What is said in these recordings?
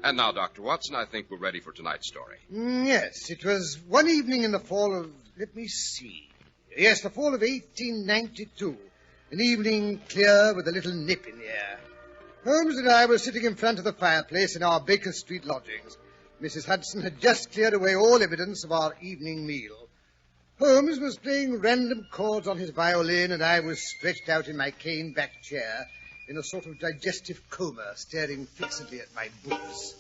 And now, Dr. Watson, I think we're ready for tonight's story. Yes, it was one evening in the fall of... Let me see. Yes, the fall of 1892. An evening clear with a little nip in the air. Holmes and I were sitting in front of the fireplace in our Baker Street lodgings. Mrs. Hudson had just cleared away all evidence of our evening meal. Holmes was playing random chords on his violin, and I was stretched out in my cane-backed chair in a sort of digestive coma, staring fixedly at my boots.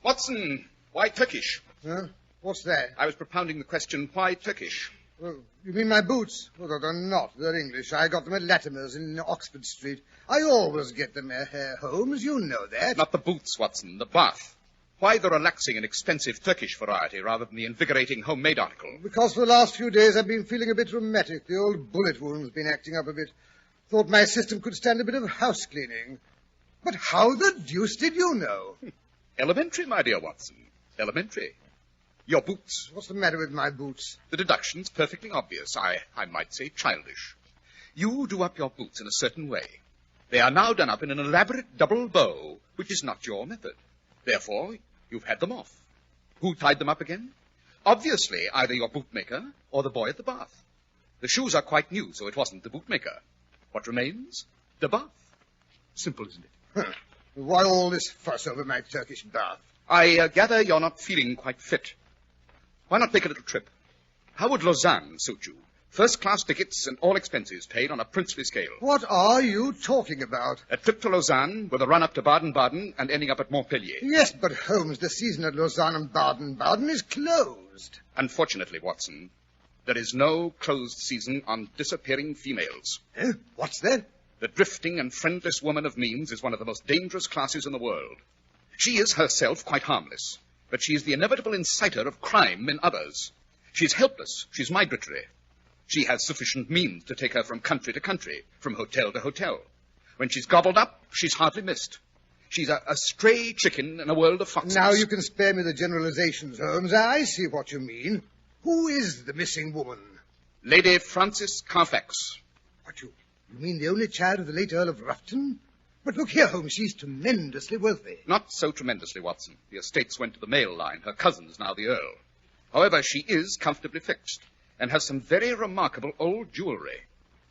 Watson, why Turkish? Huh? What's that? I was propounding the question, why Turkish? Oh, you mean my boots? Oh, they're not. They're English. I got them at Latimer's in Oxford Street. I always get them, Holmes. You know that. Not the boots, Watson, the bath. Why the relaxing and expensive Turkish variety rather than the invigorating homemade article? Because for the last few days I've been feeling a bit rheumatic. The old bullet wound's been acting up a bit. Thought my system could stand a bit of house cleaning. But how the deuce did you know? Elementary, my dear Watson. Elementary. Your boots. What's the matter with my boots? The deduction's perfectly obvious. I might say childish. You do up your boots in a certain way. They are now done up in an elaborate double bow, which is not your method. Therefore, you've had them off. Who tied them up again? Obviously, either your bootmaker or the boy at the bath. The shoes are quite new, so it wasn't the bootmaker. What remains? The bath. Simple, isn't it? Huh. Why all this fuss over my Turkish bath? I gather you're not feeling quite fit. Why not make a little trip? How would Lausanne suit you? First-class tickets and all expenses paid on a princely scale. What are you talking about? A trip to Lausanne with a run-up to Baden-Baden and ending up at Montpellier. Yes, but Holmes, the season at Lausanne and Baden-Baden is closed. Unfortunately, Watson, there is no closed season on disappearing females. What's that? The drifting and friendless woman of means is one of the most dangerous classes in the world. She is herself quite harmless, but she is the inevitable inciter of crime in others. She's helpless. She's migratory. She has sufficient means to take her from country to country, from hotel to hotel. When she's gobbled up, she's hardly missed. She's a stray chicken in a world of foxes. Now you can spare me the generalizations, Holmes. I see what you mean. Who is the missing woman? Lady Frances Carfax. What, you mean the only child of the late Earl of Ruffton? But look here, Holmes, she's tremendously wealthy. Not so tremendously, Watson. The estates went to the male line. Her cousin's now the Earl. However, she is comfortably fixed and has some very remarkable old jewelry,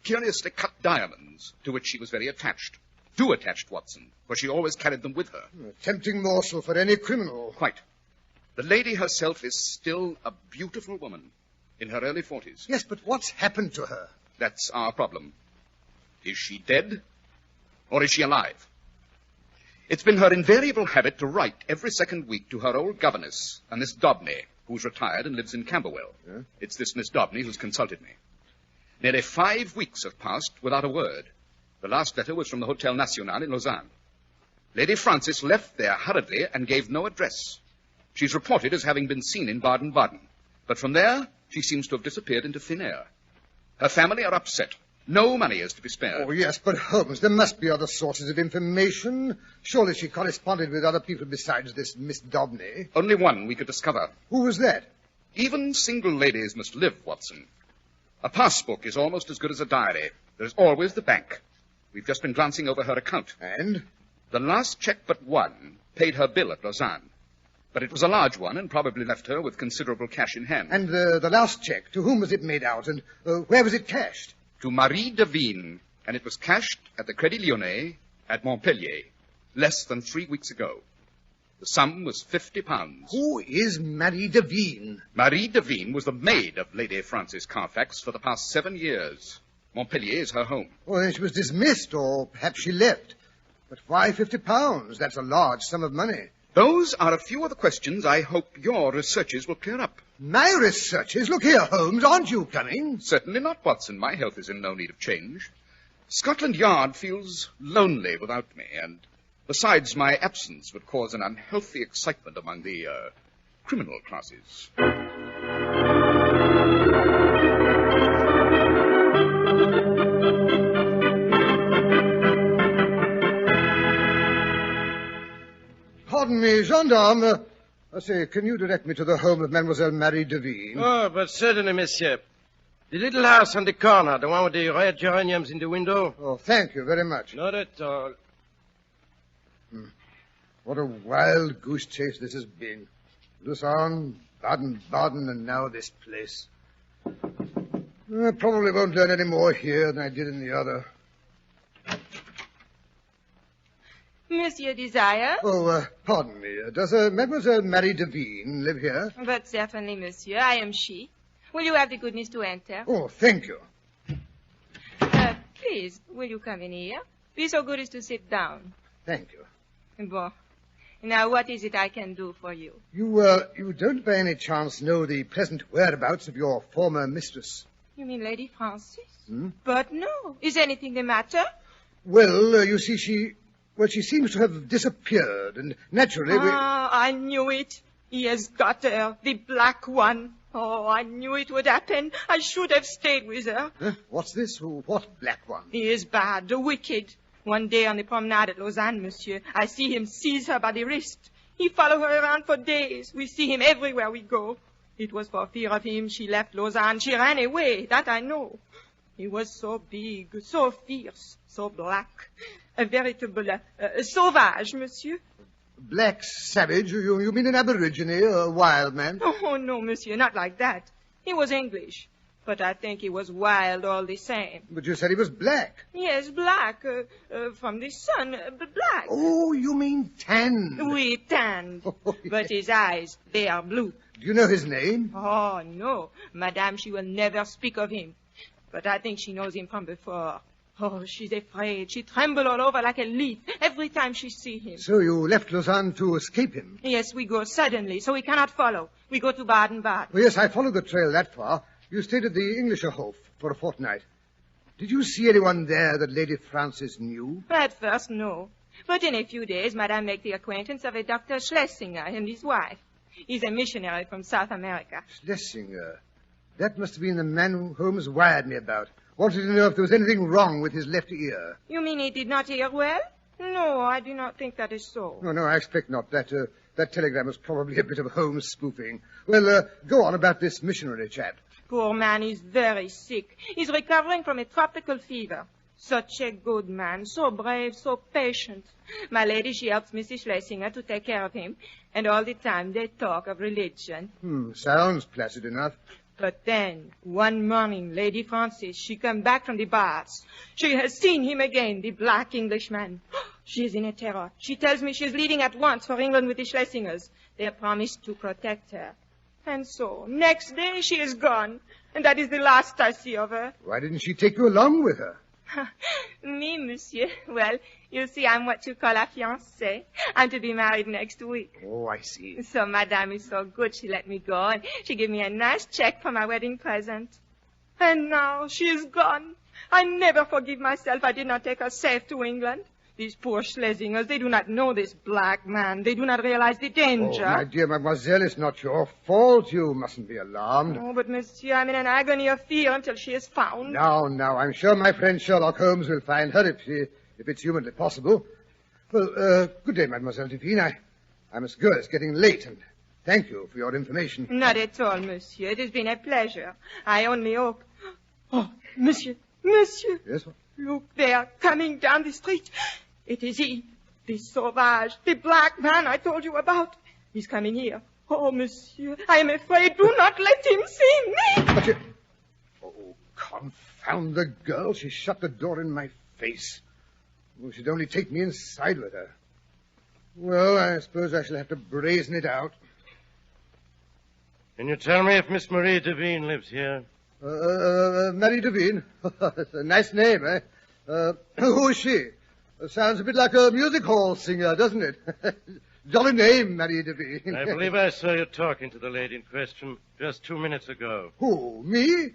curiously cut diamonds, to which she was very attached. Too attached, Watson, for she always carried them with her. A tempting morsel for any criminal. Quite. The lady herself is still a beautiful woman in her early 40s. Yes, but what's happened to her? That's our problem. Is she dead, or is she alive? It's been her invariable habit to write every second week to her old governess, a Miss Dobney, who's retired and lives in Camberwell. Yeah? It's this Miss Dobney who's consulted me. Nearly 5 weeks have passed without a word. The last letter was from the Hotel National in Lausanne. Lady Frances left there hurriedly and gave no address. She's reported as having been seen in Baden-Baden. But from there, she seems to have disappeared into thin air. Her family are upset. No money is to be spared. Oh, yes, but Holmes, there must be other sources of information. Surely she corresponded with other people besides this Miss Dobney. Only one we could discover. Who was that? Even single ladies must live, Watson. A passbook is almost as good as a diary. There's always the bank. We've just been glancing over her account. And? The last check but one paid her bill at Lausanne. But it was a large one and probably left her with considerable cash in hand. And the last check, to whom was it made out, and where was it cashed? To Marie Devine, and it was cashed at the Crédit Lyonnais at Montpellier, less than 3 weeks ago. The sum was £50. Who is Marie Devine? Marie Devine was the maid of Lady Frances Carfax for the past 7 years. Montpellier is her home. Well, then she was dismissed, or perhaps she left. But why £50? That's a large sum of money. Those are a few of the questions I hope your researches will clear up. My researches? Look here, Holmes, aren't you coming? Certainly not, Watson. My health is in no need of change. Scotland Yard feels lonely without me, and besides, my absence would cause an unhealthy excitement among the criminal classes. Pardon me, gendarme. I say, can you direct me to the home of Mademoiselle Marie Devine? Oh, but certainly, monsieur. The little house on the corner, the one with the red geraniums in the window. Oh, thank you very much. Not at all. What a wild goose chase this has been. Lausanne, Baden-Baden, and now this place. I probably won't learn any more here than I did in the other. Monsieur Desire? Oh, pardon me. Does Mademoiselle Marie Devine live here? But certainly, monsieur. I am she. Will you have the goodness to enter? Oh, thank you. Please, will you come in here? Be so good as to sit down. Thank you. Bon. Now, what is it I can do for you? You don't by any chance know the present whereabouts of your former mistress? You mean Lady Frances? Hmm? But no. Is anything the matter? Well, you see, she seems to have disappeared, and naturally I knew it. He has got her, the black one. Oh, I knew it would happen. I should have stayed with her. What's this? What black one? He is bad, wicked. One day on the promenade at Lausanne, monsieur, I see him seize her by the wrist. He follow her around for days. We see him everywhere we go. It was for fear of him she left Lausanne. She ran away, that I know. He was so big, so fierce, so black. A veritable sauvage, monsieur. Black savage? You mean an aborigine, a wild man? Oh, no, monsieur, not like that. He was English, but I think he was wild all the same. But you said he was black. Yes, black, from the sun, black. Oh, you mean tanned. Oui, tanned. Oh, yes. But his eyes, they are blue. Do you know his name? Oh, no. Madame, she will never speak of him. But I think she knows him from before. Oh, she's afraid. She trembles all over like a leaf every time she sees him. So you left Lausanne to escape him? Yes, we go suddenly, so we cannot follow. We go to Baden-Baden. Oh, yes, I followed the trail that far. You stayed at the Englischerhof for a fortnight. Did you see anyone there that Lady Frances knew? At first, no. But in a few days, Madame made the acquaintance of a Dr. Schlesinger and his wife. He's a missionary from South America. Schlesinger? That must have been the man who Holmes wired me about. Wanted to know if there was anything wrong with his left ear. You mean he did not hear well? No, I do not think that is so. No, I expect not. That telegram was probably a bit of Holmes spoofing. Well, go on about this missionary chap. Poor man is very sick. He's recovering from a tropical fever. Such a good man, so brave, so patient. My lady, she helps Mrs. Schlesinger to take care of him, and all the time they talk of religion. Sounds placid enough. But then, one morning, Lady Frances, she come back from the baths. She has seen him again, the black Englishman. She is in a terror. She tells me she is leaving at once for England with the Schlesingers. They have promised to protect her. And so, next day, she is gone. And that is the last I see of her. Why didn't she take you along with her? Me, monsieur? Well, you see, I'm what you call a fiancée. I'm to be married next week. Oh, I see. So Madame is so good, she let me go, and she gave me a nice check for my wedding present. And now she is gone. I never forgive myself I did not take her safe to England. These poor Schlesingers, they do not know this black man. They do not realize the danger. Oh, my dear mademoiselle, it's not your fault. You mustn't be alarmed. Oh, but monsieur, I'm in an agony of fear until she is found. Now, I'm sure my friend Sherlock Holmes will find her if it's humanly possible. Well, good day, Mademoiselle Devine. I must go. It's getting late, and thank you for your information. Not at all, monsieur. It has been a pleasure. I only hope... Oh, monsieur. Yes, what? Look there, coming down the street. It is he, the sauvage, the black man I told you about. He's coming here. Oh, monsieur, I am afraid. Do not let him see me. But you... Oh, confound the girl. She shut the door in my face. Oh, she'd only take me inside with her. Well, I suppose I shall have to brazen it out. Can you tell me if Miss Marie Devine lives here? Marie Devine? That's a nice name, eh? Who is she? Sounds a bit like a music hall singer, doesn't it? Jolly name, Marie Devine. I believe I saw you talking to the lady in question just 2 minutes ago. Who, me?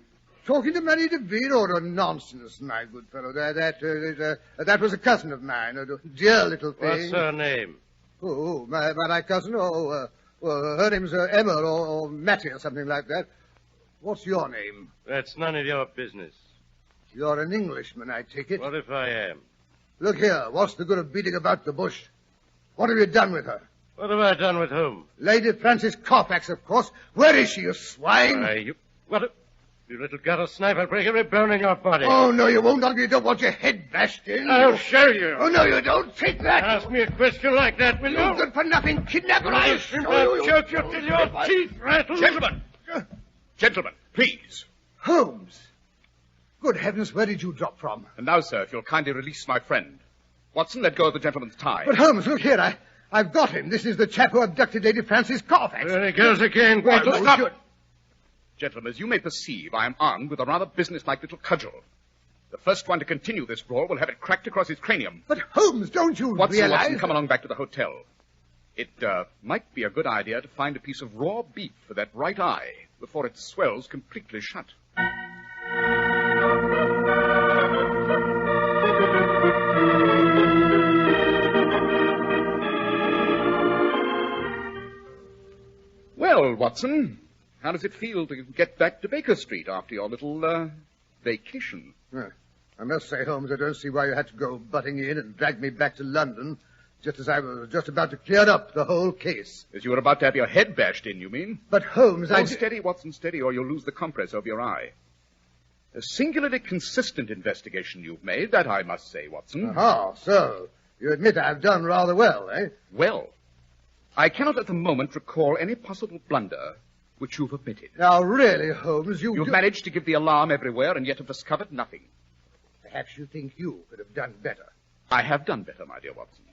Talking to Marie Devine? Oh, nonsense, my good fellow. That was a cousin of mine, a dear little thing. What's her name? Oh, my cousin? Well, her name's Emma or Mattie or something like that. What's your name? That's none of your business. You're an Englishman, I take it. What if I am? Look here, what's the good of beating about the bush? What have you done with her? What have I done with whom? Lady Frances Carfax, of course. Where is she, you swine? What? You little gutter snipe, I'll break every bone in your body. Oh, no, you won't. You don't want your head bashed in. I'll show you. Oh, no, you don't. Take that. Ask me a question like that, will you? You good-for-nothing kidnapper. I'll show you. Choke you till your teeth rattle. Gentlemen! Gentlemen, please. Holmes. Good heavens, where did you drop from? And now, sir, if you'll kindly release my friend. Watson, let go of the gentleman's tie. But, Holmes, look here. I've got him. This is the chap who abducted Lady Frances Carfax. There he goes again. Well, Quick, stop. stop. Gentlemen, as you may perceive, I am armed with a rather businesslike little cudgel. The first one to continue this brawl will have it cracked across his cranium. But, Holmes, don't you Watson, realize... Watson, come along back to the hotel. It might be a good idea to find a piece of raw beef for that right eye before it swells completely shut. Well, Watson, how does it feel to get back to Baker Street after your little, vacation? Well, I must say, Holmes, I don't see why you had to go butting in and drag me back to London just as I was just about to clear up the whole case. As you were about to have your head bashed in, you mean? But, Holmes, Oh, steady, Watson, steady, or you'll lose the compress over your eye. A singularly consistent investigation you've made, that I must say, Watson. Ah, so you admit I've done rather well, eh? Well, I cannot at the moment recall any possible blunder which you've omitted. Now, really, Holmes, You've managed to give the alarm everywhere and yet have discovered nothing. Perhaps you think you could have done better. I have done better, my dear Watson.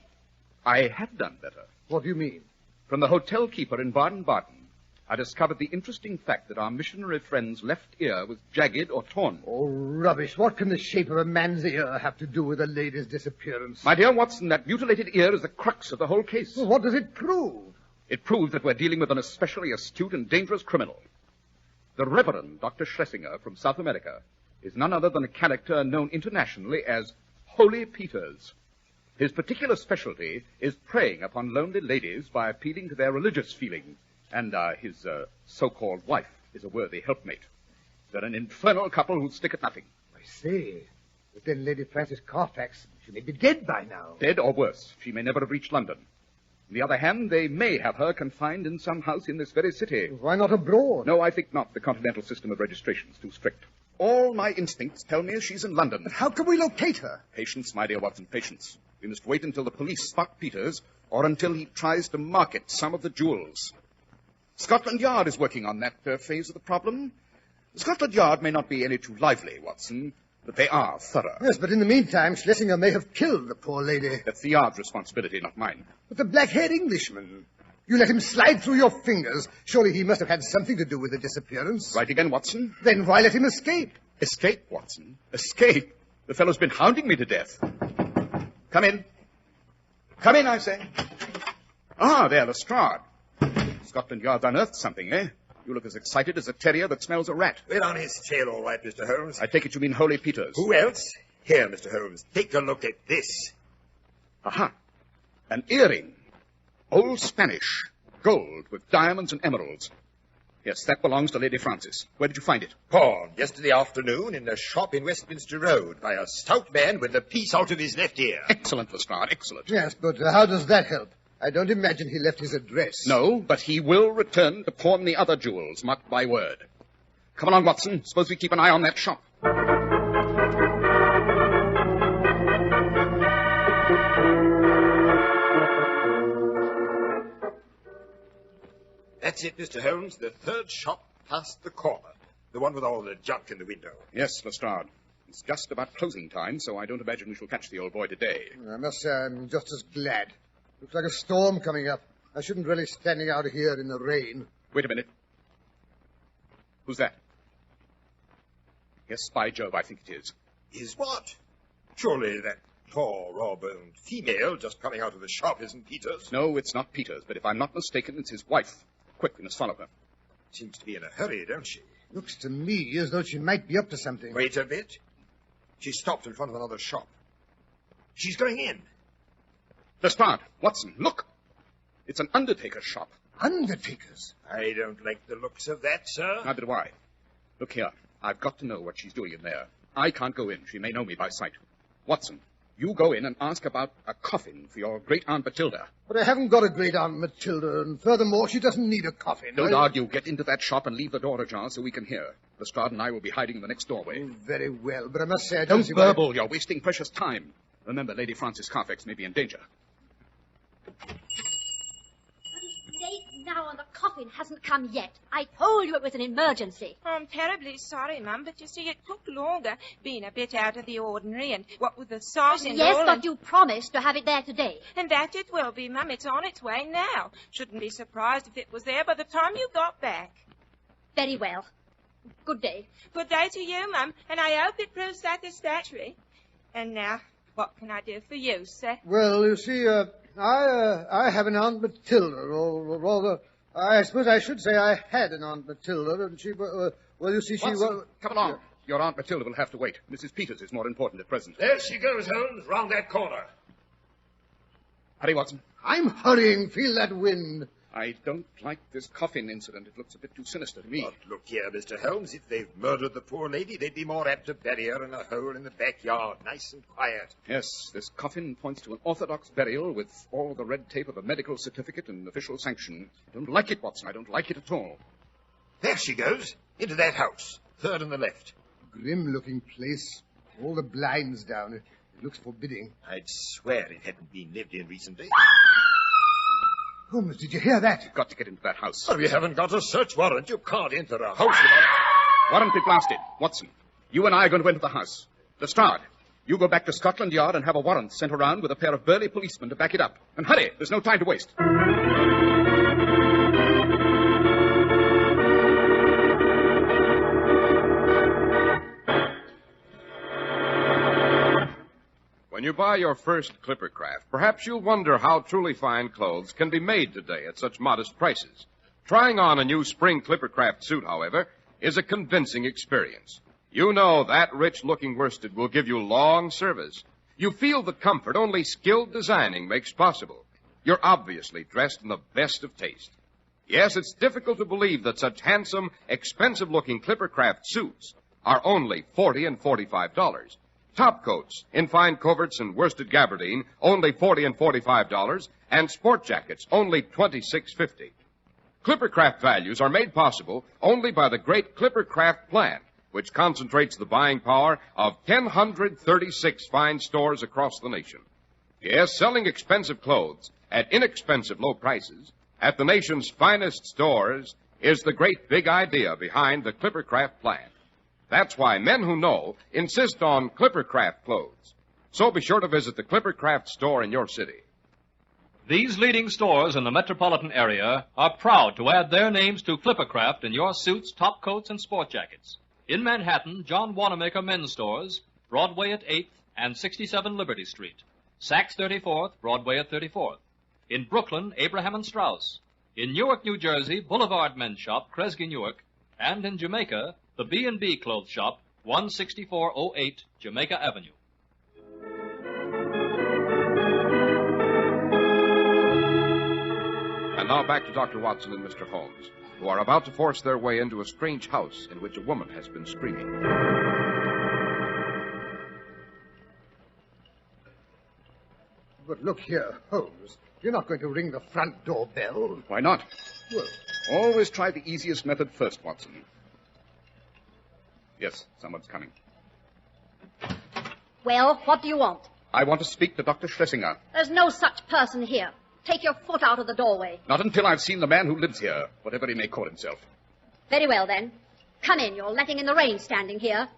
I have done better. What do you mean? From the hotel keeper in Baden-Baden, I discovered the interesting fact that our missionary friend's left ear was jagged or torn. Oh, rubbish. What can the shape of a man's ear have to do with a lady's disappearance? My dear Watson, that mutilated ear is the crux of the whole case. Well, what does it prove? It proves that we're dealing with an especially astute and dangerous criminal. The Reverend Dr. Schlesinger from South America is none other than a character known internationally as Holy Peters. His particular specialty is preying upon lonely ladies by appealing to their religious feelings, and his so-called wife is a worthy helpmate. They're an infernal couple who'll stick at nothing. I see. But then Lady Frances Carfax, she may be dead by now. Dead or worse, she may never have reached London. On the other hand, they may have her confined in some house in this very city. Why not abroad? No, I think not. The continental system of registration is too strict. All my instincts tell me she's in London. But how can we locate her? Patience, my dear Watson, patience. We must wait until the police spot Peters, or until he tries to market some of the jewels. Scotland Yard is working on that phase of the problem. Scotland Yard may not be any too lively, Watson, but they are thorough. Yes, but in the meantime, Schlesinger may have killed the poor lady. That's the Yard's responsibility, not mine. But the black-haired Englishman, you let him slide through your fingers. Surely he must have had something to do with the disappearance. Right again, Watson. Then why let him escape? Escape, Watson? Escape? The fellow's been hounding me to death. Come in. Come in, I say. Ah, there, Lestrade. Scotland Yard's unearthed something, eh? You look as excited as a terrier that smells a rat. We're on his tail, all right, Mr. Holmes. I take it you mean Holy Peters. Who else? Here, Mr. Holmes, take a look at this. Aha. An earring. Old Spanish. Gold with diamonds and emeralds. Yes, that belongs to Lady Frances. Where did you find it? Pawned yesterday afternoon in a shop in Westminster Road by a stout man with a piece out of his left ear. Excellent, Lestrade, excellent. Yes, but how does that help? I don't imagine he left his address. No, but he will return to pawn the other jewels, mark my word. Come along, Watson. Suppose we keep an eye on that shop. That's it, Mr. Holmes, the third shop past the corner. The one with all the junk in the window. Yes, Lestrade. It's just about closing time, so I don't imagine we shall catch the old boy today. I must say I'm just as glad. Looks like a storm coming up. I shouldn't really standing out here in the rain. Wait a minute. Who's that? Yes, by Jove, I think it is. Is what? Surely that tall, raw-boned female just coming out of the shop isn't Peters? No, it's not Peters, but if I'm not mistaken, it's his wife. Quick, we must follow her. Seems to be in a hurry, don't she? Looks to me as though she might be up to something. Wait a bit. She stopped in front of another shop. She's going in. Lestrade, Watson, look! It's an undertaker's shop. Undertakers? I don't like the looks of that, sir. Neither do I. Look here, I've got to know what she's doing in there. I can't go in. She may know me by sight. Watson, You go in and ask about a coffin for your great-aunt Matilda. But I haven't got a great-aunt Matilda, and furthermore, she doesn't need a coffin. Don't argue. Get into that shop and leave the door ajar so we can hear. Lestrade and I will be hiding in the next doorway. Oh, very well, but I must say I Don't see burble. You're wasting precious time. Remember, Lady Frances Carfax may be in danger. Late now and the coffin hasn't come yet. I told you it was an emergency. Oh, I'm terribly sorry, Mum, but you see, it took longer, being a bit out of the ordinary, and what with the sauce and Yes, all, but you promised to have it there today. And that it will be, Mum. It's on its way now. Shouldn't be surprised if it was there by the time you got back. Very well. Good day. Good day to you, Mum, and I hope it proves satisfactory. And now, what can I do for you, sir? Well, you see, I have an Aunt Matilda, or rather, I suppose I should say I had an Aunt Matilda, and she, well, you see, she Watson, was... come along. Your Aunt Matilda will have to wait. Mrs. Peters is more important at present. There she goes, Holmes, round that corner. Hurry, Watson. I'm hurrying. Feel that wind. I don't like this coffin incident. It looks a bit too sinister to me. But look here, Mr. Holmes, if they've murdered the poor lady, they'd be more apt to bury her in a hole in the backyard, nice and quiet. Yes, this coffin points to an orthodox burial with all the red tape of a medical certificate and official sanction. I don't like it, Watson. I don't like it at all. There she goes, into that house, third on the left. Grim-looking place. All the blinds down. It looks forbidding. I'd swear it hadn't been lived in recently. Holmes, did you hear that? You've got to get into that house. Oh, you haven't got a search warrant. You can't enter a house without... Warrant be blasted. Watson, you and I are going to enter the house. Lestrade, you go back to Scotland Yard and have a warrant sent around with a pair of burly policemen to back it up. And hurry, there's no time to waste. When you buy your first Clippercraft, perhaps you'll wonder how truly fine clothes can be made today at such modest prices. Trying on a new spring Clippercraft suit, however, is a convincing experience. You know that rich-looking worsted will give you long service. You feel the comfort only skilled designing makes possible. You're obviously dressed in the best of taste. Yes, it's difficult to believe that such handsome, expensive-looking Clippercraft suits are only $40 and $45. Top coats in fine coverts and worsted gabardine, only $40 and $45, and sport jackets, only $26.50. Clippercraft values are made possible only by the great Clippercraft plan, which concentrates the buying power of 1,036 fine stores across the nation. Yes, selling expensive clothes at inexpensive low prices at the nation's finest stores is the great big idea behind the Clippercraft plan. That's why men who know insist on Clippercraft clothes. So be sure to visit the Clippercraft store in your city. These leading stores in the metropolitan area are proud to add their names to Clippercraft in your suits, top coats, and sport jackets. In Manhattan, John Wanamaker Men's Stores, Broadway at 8th and 67 Liberty Street. Saks 34th, Broadway at 34th. In Brooklyn, Abraham and Strauss. In Newark, New Jersey, Boulevard Men's Shop, Kresge Newark. And in Jamaica, the B&B Clothes Shop, 16408 Jamaica Avenue. And now back to Dr. Watson and Mr. Holmes, who are about to force their way into a strange house in which a woman has been screaming. But look here, Holmes. You're not going to ring the front door bell. Why not? Well, Always try the easiest method first, Watson. Yes, someone's coming. Well, what do you want? I want to speak to Dr. Schlesinger. There's no such person here. Take your foot out of the doorway. Not until I've seen the man who lives here, whatever he may call himself. Very well, then. Come in. You're letting in the rain standing here.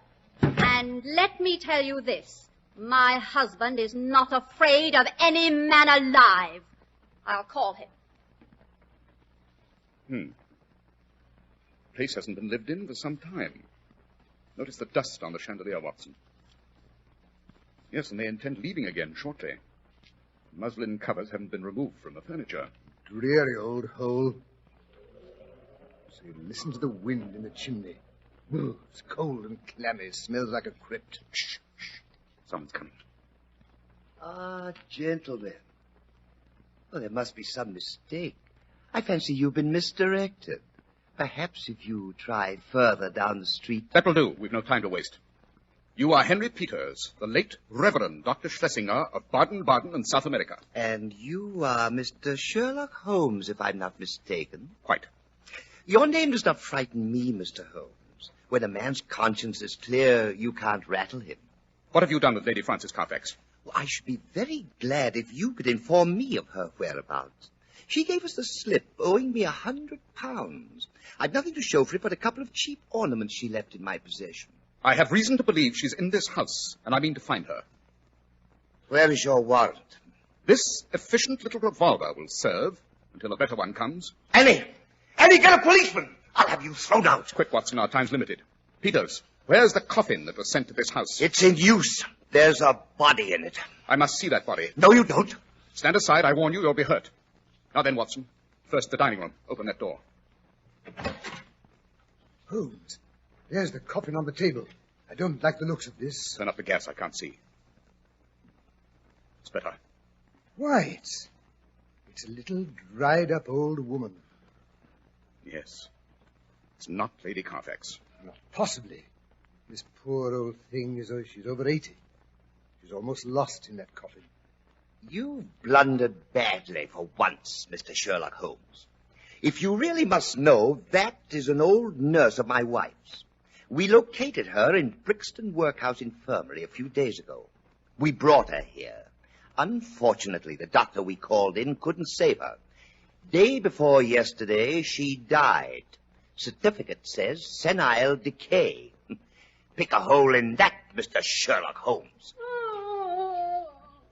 And let me tell you this. My husband is not afraid of any man alive. I'll call him. The place hasn't been lived in for some time. Notice the dust on the chandelier, Watson. Yes, and they intend leaving again shortly. Muslin covers haven't been removed from the furniture. dreary old hole. See, listen to the wind in the chimney. Ooh, it's cold and clammy. Smells like a crypt. Shh, shh. Someone's coming. Ah, gentlemen. Oh, there must be some mistake. I fancy you've been misdirected. Perhaps if you try further down the street... That will do. We've no time to waste. You are Henry Peters, the late Reverend Dr. Schlesinger of Baden-Baden in South America. And you are Mr. Sherlock Holmes, if I'm not mistaken. Quite. Your name does not frighten me, Mr. Holmes. When a man's conscience is clear, you can't rattle him. What have you done with Lady Frances Carfax? Well, I should be very glad if you could inform me of her whereabouts. She gave us the slip, owing me £100. I've nothing to show for it but a couple of cheap ornaments she left in my possession. I have reason to believe she's in this house, and I mean to find her. Where is your warrant? This efficient little revolver will serve until a better one comes. Annie! Annie, get a policeman! I'll have you thrown out. Quick, Watson, our time's limited. Peters, where's the coffin that was sent to this house? It's in use. There's a body in it. I must see that body. No, you don't. Stand aside, I warn you, you'll be hurt. Now then, Watson, first the dining room. Open that door. Holmes, there's the coffin on the table. I don't like the looks of this. Turn up the gas, I can't see. It's better. Why, it's a little dried-up old woman. Yes. It's not Lady Carfax. Not possibly. This poor old thing she's over 80. She's almost lost in that coffin. You've blundered badly for once, Mr. Sherlock Holmes. If you really must know, that is an old nurse of my wife's. We located her in Brixton Workhouse Infirmary a few days ago. We brought her here. Unfortunately, the doctor we called in couldn't save her. Day before yesterday, she died. Certificate says senile decay. Pick a hole in that, Mr. Sherlock Holmes.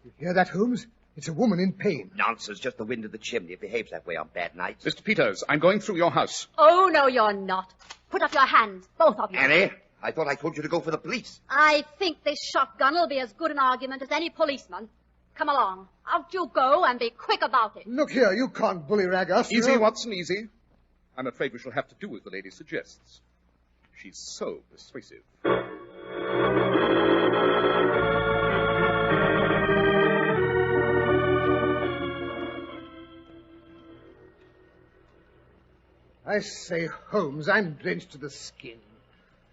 You hear that, Holmes? It's a woman in pain. Nonsense, just the wind of the chimney. It behaves that way on bad nights. Mr. Peters, I'm going through your house. Oh, no, you're not. Put up your hands, both of you. Annie, I thought I told you to go for the police. I think this shotgun will be as good an argument as any policeman. Come along. Out you go and be quick about it. Look here, you can't bullyrag us. Easy, Watson, easy. I'm afraid we shall have to do as the lady suggests. She's so persuasive. I say, Holmes, I'm drenched to the skin.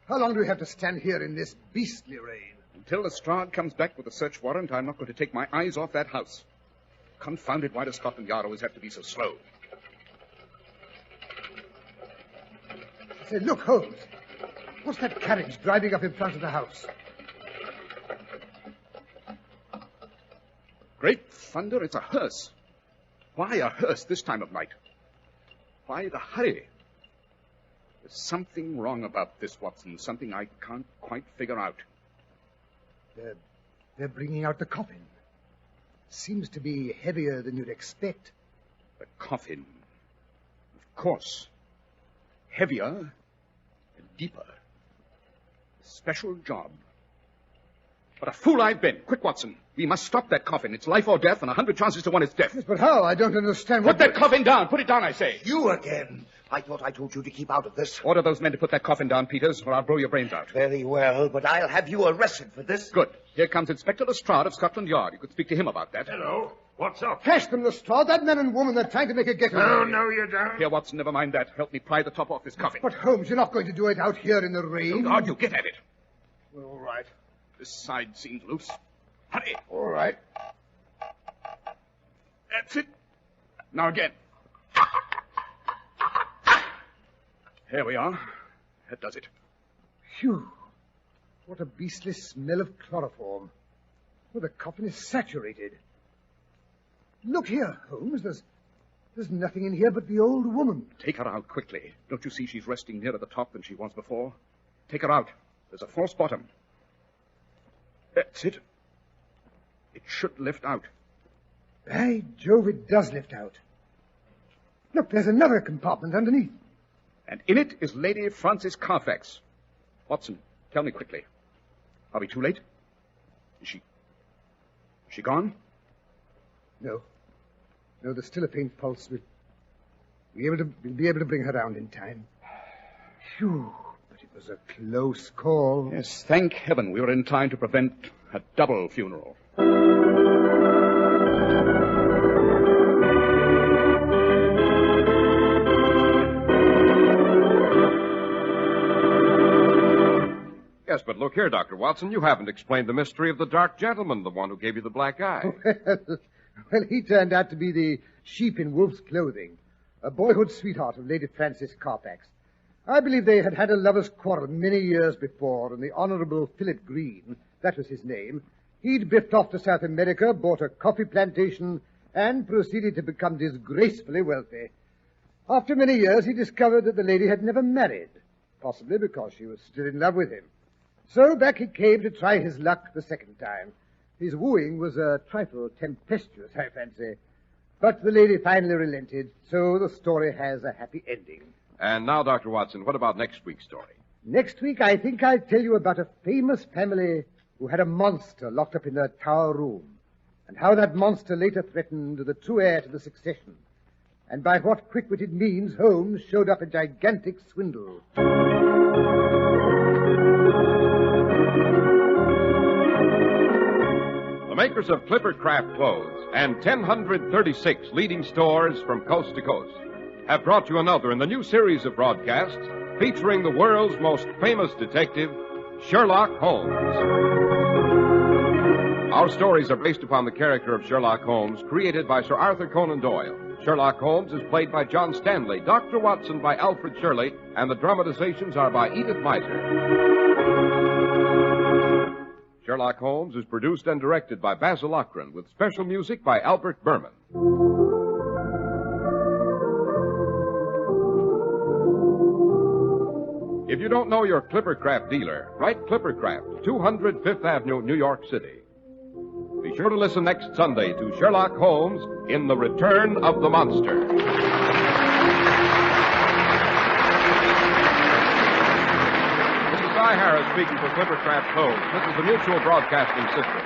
How long do we have to stand here in this beastly rain? Until Lestrade comes back with a search warrant, I'm not going to take my eyes off that house. Confounded, why does Scotland Yard always have to be so slow? I say, look, Holmes. What's that carriage driving up in front of the house? Great thunder, it's a hearse. Why a hearse this time of night? Why the hurry? There's something wrong about this, Watson. Something I can't quite figure out. They're bringing out the coffin. Seems to be heavier than you'd expect. The coffin. Of course. Heavier and deeper. Special job. What a fool I've been. Quick, Watson. We must stop that coffin. It's life or death, and 100 chances to 1 it's death. Yes, but how? I don't understand. Put that coffin down. Put it down, I say. You again. I thought I told you to keep out of this. Order those men to put that coffin down, Peters, or I'll blow your brains out. Very well, but I'll have you arrested for this. Good. Here comes Inspector Lestrade of Scotland Yard. You could speak to him about that. Hello. What's up? Catch them, Lestrade. That man and woman are trying to make a getaway. No, you don't. Here, Watson, never mind that. Help me pry the top off this coffin. But, Holmes, you're not going to do it out here in the rain. Don't argue. Get at it. Well, all right. This side seems loose. Hurry. All right. That's it. Now again. Here we are. That does it. Phew. What a beastly smell of chloroform. Well, the coffin is saturated. Look here, Holmes. There's nothing in here but the old woman. Take her out quickly. Don't you see she's resting nearer the top than she was before? Take her out. There's a false bottom. That's it. It should lift out. By Jove, it does lift out. Look, there's another compartment underneath. And in it is Lady Frances Carfax. Watson, tell me quickly. Are we too late? Is she gone? No. No, there's still a faint pulse. We'll be able to bring her round in time. Phew, but it was a close call. Yes, thank heaven we were in time to prevent a double funeral. Yes, but look here, Dr. Watson. You haven't explained the mystery of the dark gentleman, the one who gave you the black eye. Well, he turned out to be the sheep in wolf's clothing, a boyhood sweetheart of Lady Frances Carfax. I believe they had had a lover's quarrel many years before, and the Honorable Philip Green, that was his name, he'd biffed off to South America, bought a coffee plantation, and proceeded to become disgracefully wealthy. After many years, he discovered that the lady had never married, possibly because she was still in love with him. So back he came to try his luck the second time. His wooing was a trifle tempestuous, I fancy. But the lady finally relented, so the story has a happy ending. And now, Dr. Watson, what about next week's story? Next week, I think I'll tell you about a famous family who had a monster locked up in their tower room, and how that monster later threatened the true heir to the succession, and by what quick-witted means Holmes showed up a gigantic swindle. The makers of Clipper Craft Clothes and 1,036 leading stores from coast to coast have brought you another in the new series of broadcasts featuring the world's most famous detective, Sherlock Holmes. Our stories are based upon the character of Sherlock Holmes, created by Sir Arthur Conan Doyle. Sherlock Holmes is played by John Stanley, Dr. Watson by Alfred Shirley, and the dramatizations are by Edith Meiser. Sherlock Holmes is produced and directed by Basil Rathbone, with special music by Albert Berman. If you don't know your Clippercraft dealer, write Clippercraft, 200 Fifth Avenue, New York City. Be sure to listen next Sunday to Sherlock Holmes in The Return of the Monster. This is Cy Harris speaking for Clippercraft Clothes. This is the Mutual Broadcasting System.